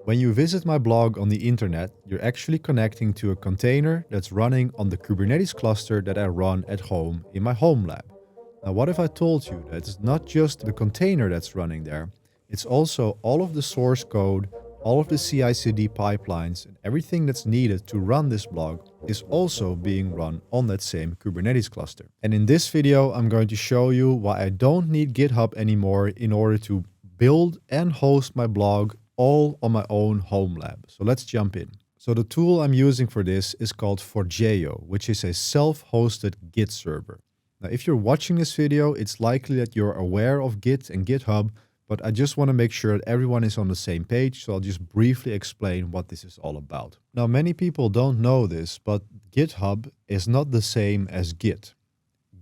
When you visit my blog on the internet, you're actually connecting to a container that's running on the Kubernetes cluster that I run at home in my home lab. Now, what if I told you that it's not just the container that's running there, it's also all of the source code, all of the CI/CD pipelines, and everything that's needed to run this blog is also being run on that same Kubernetes cluster. And in this video, I'm going to show you why I don't need GitHub anymore in order to build and host my blog all on my own home lab. So let's jump in. So the tool I'm using for this is called Forgejo, which is a self-hosted Git server. Now, if you're watching this video, it's likely that you're aware of Git and GitHub, but I just want to make sure that everyone is on the same page, so I'll just briefly explain what this is all about. Now, many people don't know this, but GitHub is not the same as Git.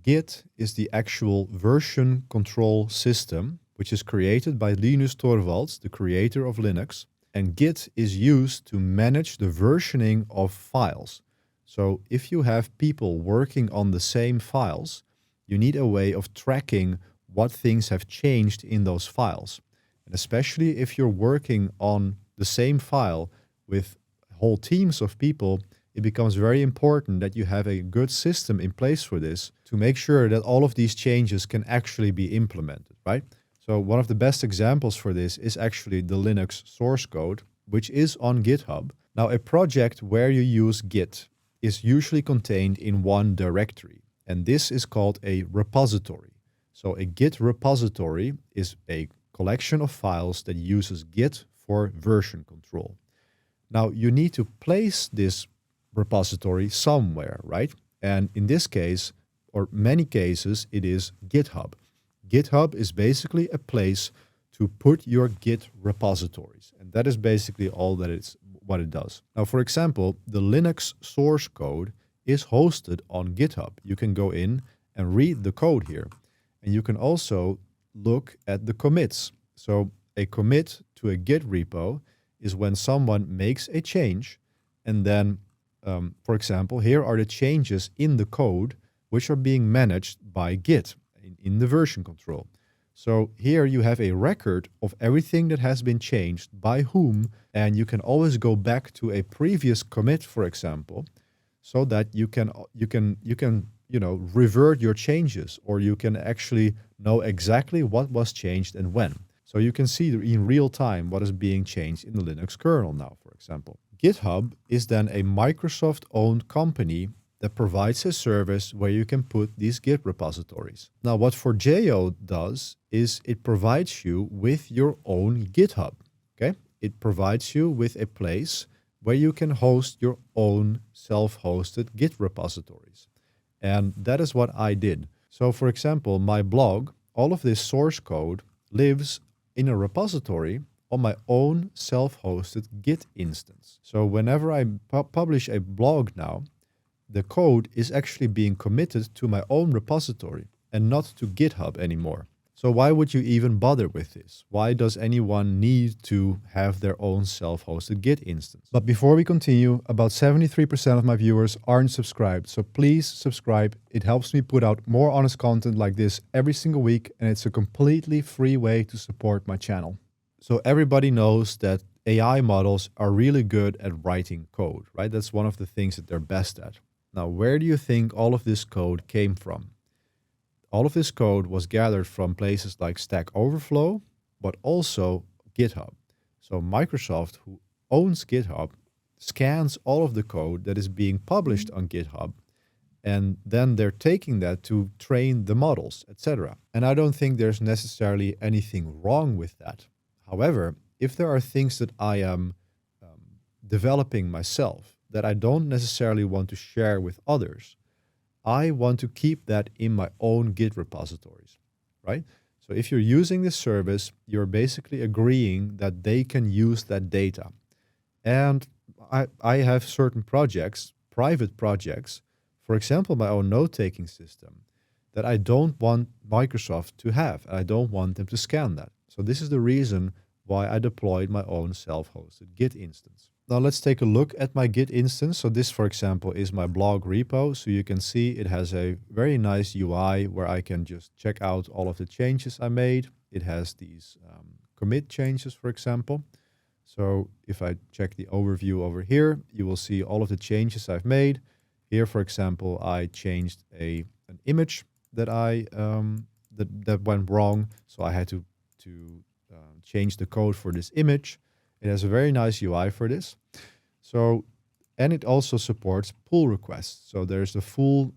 Git is the actual version control system, which is created by Linus Torvalds, the creator of Linux, and Git is used to manage the versioning of files. So if you have people working on the same files, you need a way of tracking what things have changed in those files. And especially if you're working on the same file with whole teams of people, it becomes very important that you have a good system in place for this to make sure that all of these changes can actually be implemented, right? So one of the best examples for this is actually the Linux source code, which is on GitHub. Now, a project where you use Git is usually contained in one directory, and this is called a repository. So a Git repository is a collection of files that uses Git for version control. Now, you need to place this repository somewhere, right? And in this case, or many cases, it is GitHub. GitHub is basically a place to put your Git repositories. And that is basically all that it's what it does. Now, for example, the Linux source code is hosted on GitHub. You can go in and read the code here. And you can also look at the commits. So a commit to a Git repo is when someone makes a change. And then, for example, here are the changes in the code which are being managed by Git in the version control. So here you have a record of everything that has been changed by whom, and you can always go back to a previous commit, for example, so that you can revert your changes, or you can actually know exactly what was changed and when. So you can see in real time what is being changed in the Linux kernel now, for example. GitHub is then a Microsoft-owned company that provides a service where you can put these Git repositories. Now, what Forgejo does is it provides you with your own GitHub, okay? It provides you with a place where you can host your own self-hosted Git repositories. And that is what I did. So, for example, my blog, all of this source code lives in a repository on my own self-hosted Git instance. So whenever I publish a blog now, the code is actually being committed to my own repository and not to GitHub anymore. So why would you even bother with this? Why does anyone need to have their own self-hosted Git instance? But before we continue, about 73% of my viewers aren't subscribed. So please subscribe. It helps me put out more honest content like this every single week, and it's a completely free way to support my channel. So everybody knows that AI models are really good at writing code, right? That's one of the things that they're best at. Now, where do you think all of this code came from? All of this code was gathered from places like Stack Overflow, but also GitHub. So Microsoft, who owns GitHub, scans all of the code that is being published on GitHub, and then they're taking that to train the models, etc. And I don't think there's necessarily anything wrong with that. However, if there are things that I am developing myself that I don't necessarily want to share with others, I want to keep that in my own Git repositories, right? So if you're using this service, you're basically agreeing that they can use that data. And I have certain projects, private projects, for example, my own note-taking system, that I don't want Microsoft to have. I don't want them to scan that. So this is the reason why I deployed my own self-hosted Git instance. Now let's take a look at my Git instance. So this, for example, is my blog repo. So you can see it has a very nice UI where I can just check out all of the changes I made. It has these commit changes, for example. So if I check the overview over here, you will see all of the changes I've made. Here, for example, I changed an image that that went wrong, so I had to change the code for this image. It has a very nice UI for this. So, and it also supports pull requests. So there's the full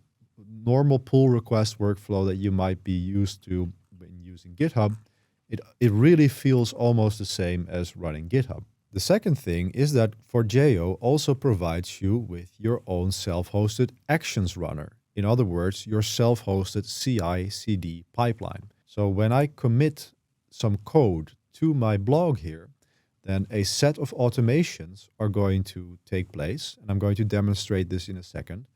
normal pull request workflow that you might be used to when using GitHub. It really feels almost the same as running GitHub. The second thing is that Forgejo also provides you with your own self-hosted actions runner. In other words, your self-hosted CI/CD pipeline. So when I commit some code to my blog here, then a set of automations are going to take place. And I'm going to demonstrate this in a second.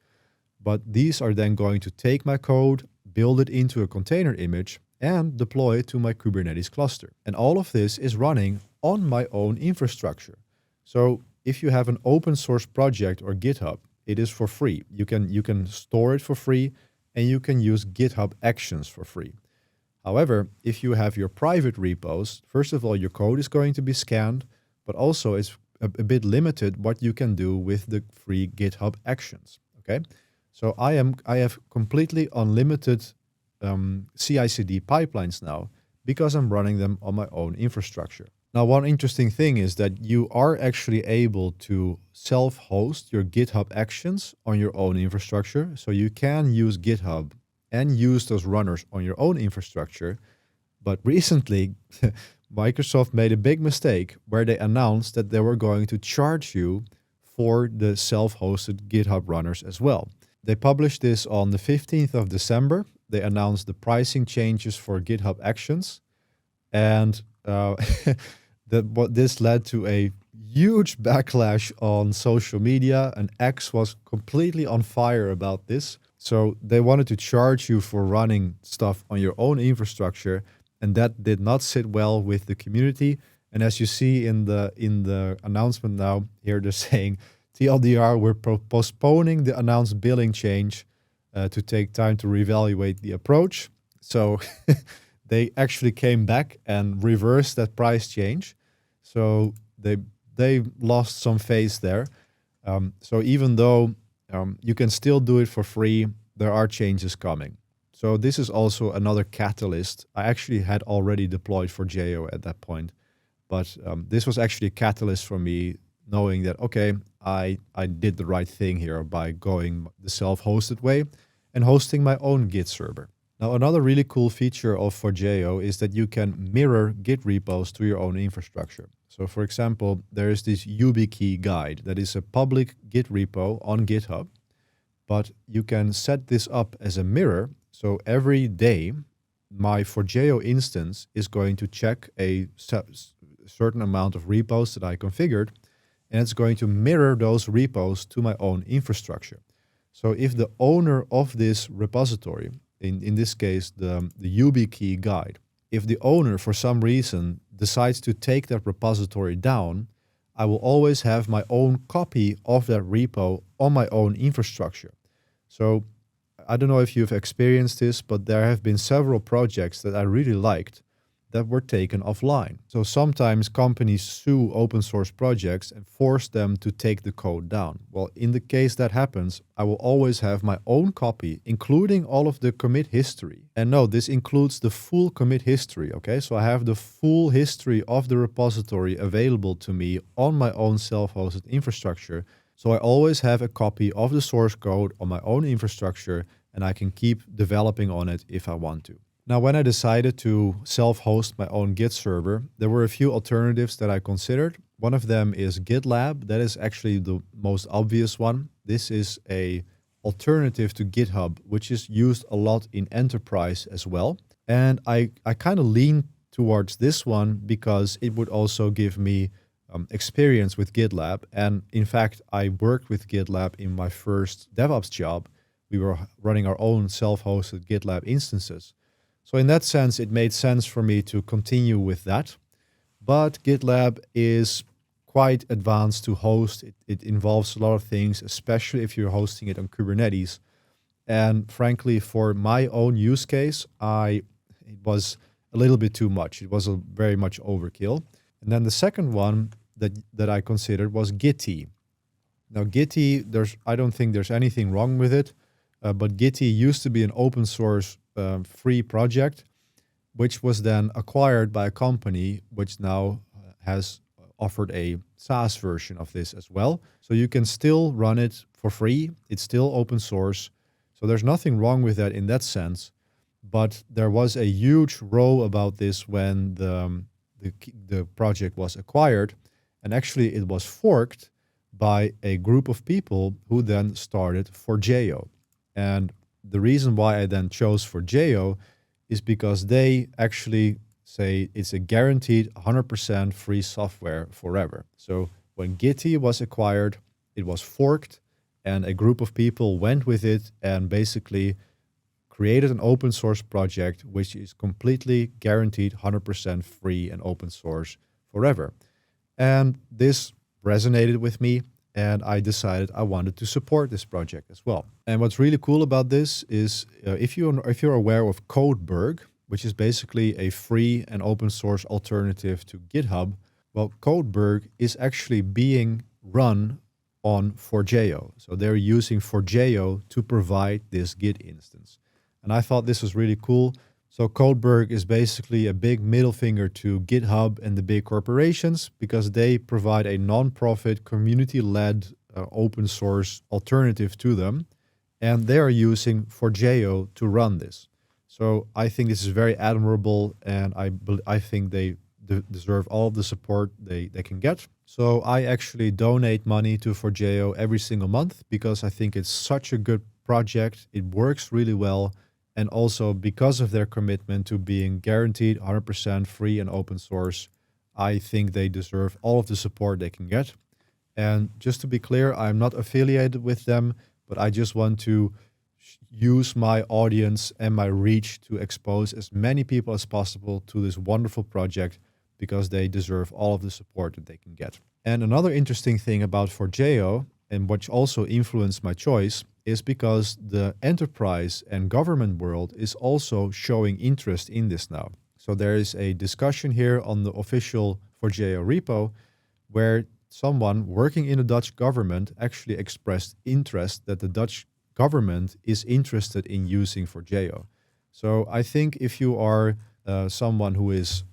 But these are then going to take my code, build it into a container image, and deploy it to my Kubernetes cluster. And all of this is running on my own infrastructure. So if you have an open source project or GitHub, it is for free. You can store it for free, and you can use GitHub Actions for free. However, if you have your private repos, first of all, your code is going to be scanned, but also it's a bit limited what you can do with the free GitHub Actions. Okay, so I have completely unlimited CI/CD pipelines now because I'm running them on my own infrastructure. Now, one interesting thing is that you are actually able to self-host your GitHub Actions on your own infrastructure. So you can use GitHub and use those runners on your own infrastructure. But recently, Microsoft made a big mistake where they announced that they were going to charge you for the self-hosted GitHub runners as well. They published this on the 15th of December. They announced the pricing changes for GitHub Actions. And this led to a huge backlash on social media, and X was completely on fire about this. So they wanted to charge you for running stuff on your own infrastructure, and that did not sit well with the community. And as you see in the announcement now, here they're saying, TLDR, we're postponing the announced billing change to take time to reevaluate the approach. So they actually came back and reversed that price change. So they lost some face there. So even though you can still do it for free, there are changes coming. So this is also another catalyst. I actually had already deployed Forgejo at that point, but this was actually a catalyst for me knowing that, okay, I did the right thing here by going the self-hosted way and hosting my own Git server. Now, another really cool feature of Forgejo is that you can mirror Git repos to your own infrastructure. So for example, there is this YubiKey guide that is a public Git repo on GitHub, but you can set this up as a mirror. So every day, my Forgejo instance is going to check a certain amount of repos that I configured, and it's going to mirror those repos to my own infrastructure. So if the owner of this repository, in this case, the YubiKey guide, if the owner for some reason decides to take that repository down, I will always have my own copy of that repo on my own infrastructure. So I don't know if you've experienced this, but there have been several projects that I really liked that were taken offline. So sometimes companies sue open source projects and force them to take the code down. Well, in the case that happens, I will always have my own copy, including all of the commit history. And no, this includes the full commit history, okay? So I have the full history of the repository available to me on my own self-hosted infrastructure. So I always have a copy of the source code on my own infrastructure, and I can keep developing on it if I want to. Now, when I decided to self-host my own Git server, there were a few alternatives that I considered. One of them is GitLab. That is actually the most obvious one. This is an alternative to GitHub, which is used a lot in enterprise as well. And I kind of lean towards this one because it would also give me experience with GitLab. And in fact, I worked with GitLab in my first DevOps job. We were running our own self-hosted GitLab instances. So in that sense, it made sense for me to continue with that. But GitLab is quite advanced to host. It involves a lot of things, especially if you're hosting it on Kubernetes. And frankly, for my own use case, it was a little bit too much. It was very much overkill. And then the second one that I considered was Gitea. Now Gitea, I don't think there's anything wrong with it, but Gitea used to be an open source free project, which was then acquired by a company which now has offered a SaaS version of this as well. So you can still run it for free. It's still open source. So there's nothing wrong with that in that sense. But there was a huge row about this when the project was acquired. And actually it was forked by a group of people who then started Forgejo. And the reason why I then chose Forgejo is because they actually say it's a guaranteed 100% free software forever. So when Gitea was acquired, it was forked and a group of people went with it and basically created an open source project which is completely guaranteed 100% free and open source forever. And this resonated with me and I decided I wanted to support this project as well. And what's really cool about this is if you're aware of Codeberg, which is basically a free and open source alternative to GitHub, well, Codeberg is actually being run on Forgejo. So they're using Forgejo to provide this Git instance. And I thought this was really cool. So Codeberg is basically a big middle finger to GitHub and the big corporations because they provide a non-profit, community-led open source alternative to them. And they are using Forgejo to run this. So I think this is very admirable and I think they deserve all of the support they can get. So I actually donate money to Forgejo every single month because I think it's such a good project. It works really well. And also because of their commitment to being guaranteed 100% free and open source, I think they deserve all of the support they can get. And just to be clear, I'm not affiliated with them, but I just want to use my audience and my reach to expose as many people as possible to this wonderful project because they deserve all of the support that they can get. And another interesting thing about Forgejo, and which also influenced my choice, is because the enterprise and government world is also showing interest in this now. So there is a discussion here on the official Forgejo repo where someone working in the Dutch government actually expressed interest that the Dutch government is interested in using Forgejo. So I think if you are someone who is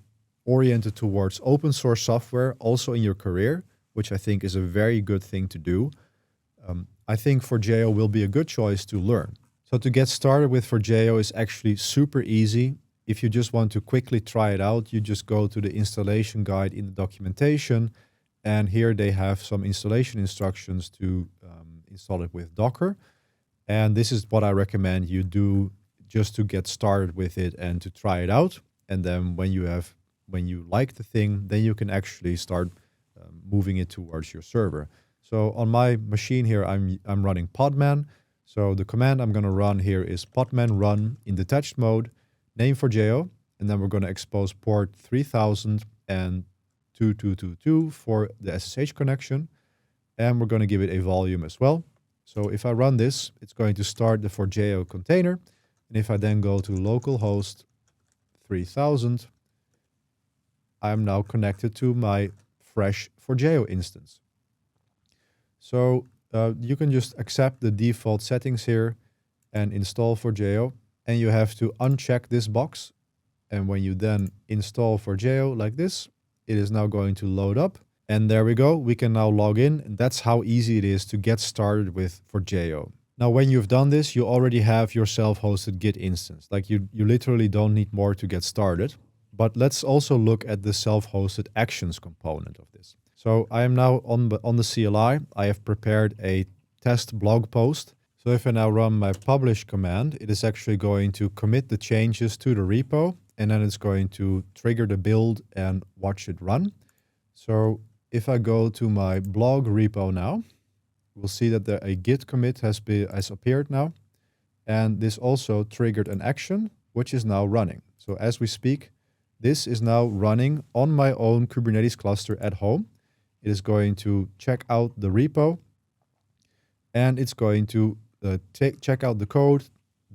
oriented towards open source software also in your career, which I think is a very good thing to do, I think Forgejo will be a good choice to learn. So to get started with Forgejo is actually super easy. If you just want to quickly try it out, you just go to the installation guide in the documentation. And here they have some installation instructions to install it with Docker. And this is what I recommend you do just to get started with it and to try it out. And then when you like the thing, then you can actually start moving it towards your server. So on my machine here, I'm running podman. So the command I'm going to run here is podman run in detached mode, name Forgejo, and then we're going to expose port 3000 and 2222 for the SSH connection. And we're going to give it a volume as well. So if I run this, it's going to start the Forgejo container. And if I then go to localhost 3000, I'm now connected to my fresh Forgejo instance. So you can just accept the default settings here and install Forgejo. And you have to uncheck this box. And when you then install Forgejo like this, it is now going to load up. And there we go. We can now log in. And that's how easy it is to get started with Forgejo. Now, when you've done this, you already have your self-hosted Git instance. Like you literally don't need more to get started. But let's also look at the self-hosted actions component of this. So I am now on the CLI. I have prepared a test blog post. So if I now run my publish command, it is actually going to commit the changes to the repo. And then it's going to trigger the build and watch it run. So if I go to my blog repo now, we'll see that a git commit has appeared now. And this also triggered an action, which is now running. So as we speak, this is now running on my own Kubernetes cluster at home. It is going to check out the repo, and it's going to check out the code,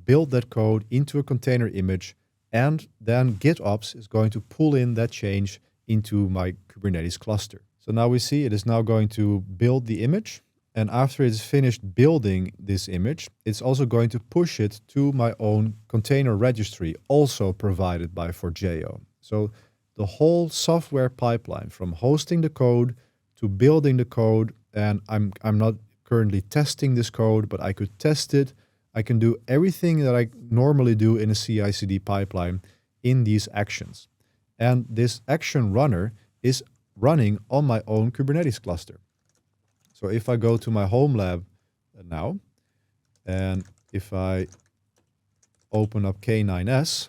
build that code into a container image, and then GitOps is going to pull in that change into my Kubernetes cluster. So now we see it is now going to build the image. And after it's finished building this image, it's also going to push it to my own container registry, also provided by Forgejo. So the whole software pipeline from hosting the code to building the code, and I'm not currently testing this code, but I could test it. I can do everything that I normally do in a CI/CD pipeline in these actions. And this action runner is running on my own Kubernetes cluster. So if I go to my home lab now, and if I open up K9S,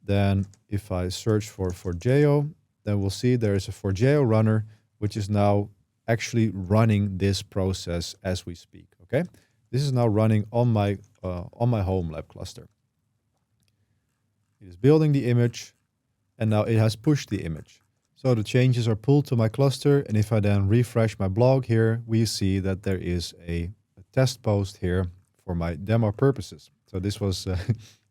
then if I search for Forgejo, then we'll see there is a Forgejo runner, which is now actually running this process as we speak, okay? This is now running on my home lab cluster. It is building the image, and now it has pushed the image. So the changes are pulled to my cluster, and if I then refresh my blog here, we see that there is a test post here for my demo purposes. So this was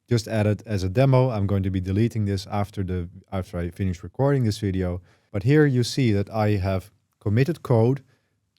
just added as a demo. I'm going to be deleting this after I finish recording this video. But here you see that I have committed code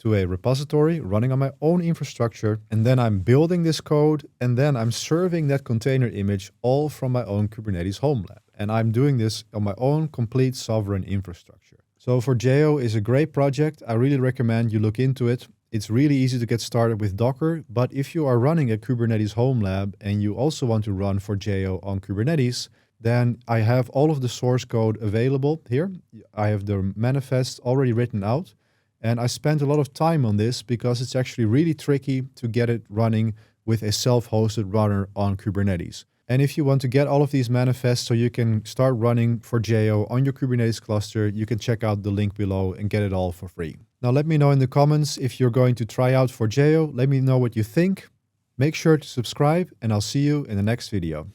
to a repository running on my own infrastructure, and then I'm building this code, and then I'm serving that container image all from my own Kubernetes home lab. And I'm doing this on my own complete sovereign infrastructure. So Forgejo is a great project. I really recommend you look into it. It's really easy to get started with Docker, but if you are running a Kubernetes home lab and you also want to run Forgejo on Kubernetes, then I have all of the source code available here. I have the manifest already written out, and I spent a lot of time on this because it's actually really tricky to get it running with a self-hosted runner on Kubernetes. And if you want to get all of these manifests so you can start running Forgejo on your Kubernetes cluster, you can check out the link below and get it all for free. Now let me know in the comments if you're going to try out Forgejo. Let me know what you think. Make sure to subscribe, and I'll see you in the next video.